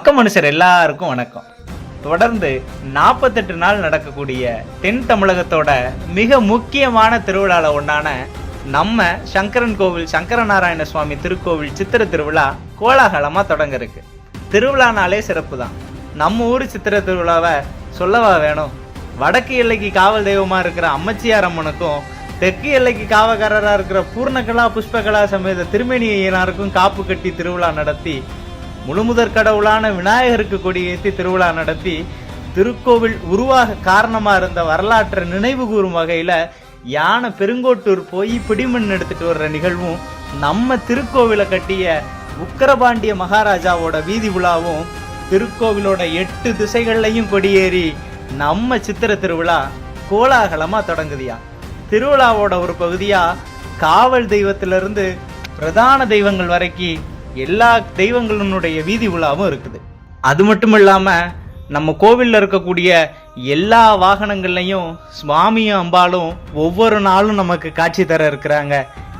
மனுஷர் எல்லாருக்கும் வணக்கம். தொடர்ந்து 48 நாள் நடக்கக்கூடிய தென் தமிழகத்தோட மிக முக்கியமான திருவிழால ஒன்றான நம்ம சங்கரன் கோவில் சங்கரநாராயண சுவாமி திருக்கோவில் சித்திர திருவிழா கோலாகலமாக தொடங்க இருக்கு. திருவிழானாலே சிறப்பு தான். நம்ம ஊர் சித்திர திருவிழாவை சொல்லவா வேணும். வடக்கு எல்லைக்கு காவல் தெய்வமாக இருக்கிற அம்மச்சியார் அம்மனுக்கும் தெற்கு எல்லைக்கு காவக்காரராக இருக்கிற பூர்ணகலா புஷ்பகலா சமேத திருமேனி ஐயனாருக்கும் காப்பு கட்டி திருவிழா நடத்தி முழுமுதற் கடவுளான விநாயகருக்கு கொடி ஏற்றி திருவிழா நடத்தி திருக்கோவில் உருவாக காரணமாக இருந்த வரலாற்றை நினைவு கூறும் வகையில் யானை பெருங்கோட்டூர் போய் பிடிமண் எடுத்துட்டு வர்ற நிகழ்வும் நம்ம திருக்கோவிலை கட்டிய உக்கரபாண்டிய மகாராஜாவோட வீதி விழாவும் திருக்கோவிலோட 8 திசைகள்லையும் கொடியேறி நம்ம சித்திர திருவிழா கோலாகலமாக தொடங்குதியா. திருவிழாவோட ஒரு பகுதியாக காவல் தெய்வத்திலிருந்து பிரதான தெய்வங்கள் வரைக்கும் எல்லா தெய்வங்களுடைய வீதி விழாவும் இருக்குது. அது மட்டும் இல்லாமல் நம்ம கோவிலில் இருக்கக்கூடிய எல்லா வாகனங்கள்லையும் சுவாமியும் அம்பாலும் ஒவ்வொரு நாளும் நமக்கு காட்சி தர இருக்கிறாங்க.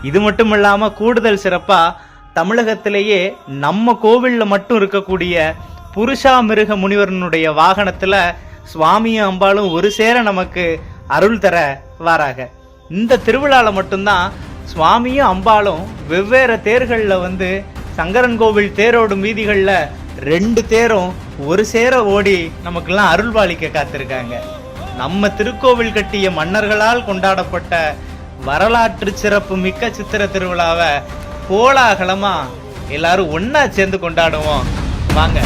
இது மட்டும் இல்லாமல் கூடுதல் சிறப்பாக தமிழகத்திலேயே நம்ம கோவிலில் மட்டும் இருக்கக்கூடிய புருஷா மிருக முனிவரனுடைய வாகனத்தில் சுவாமியும் அம்பாலும் ஒரு சேர நமக்கு அருள் தர வாராங்க. இந்த திருவிழாவில் மட்டும்தான் சுவாமியும் அம்பாலும் வெவ்வேறு தேர்களில் வந்து சங்கரன் கோவில் தேரோடும் வீதிகளில் 2 தேரும் ஒரு சேர ஓடி நமக்கெல்லாம் அருள்வாளிக்க காத்திருக்காங்க. நம்ம திருக்கோவில் கட்டிய மன்னர்களால் கொண்டாடப்பட்ட வரலாற்று சிறப்பு மிக்க சித்திர திருவிழாவை கோலாகலமாக எல்லாரும் ஒன்றா சேர்ந்து கொண்டாடுவோம் வாங்க.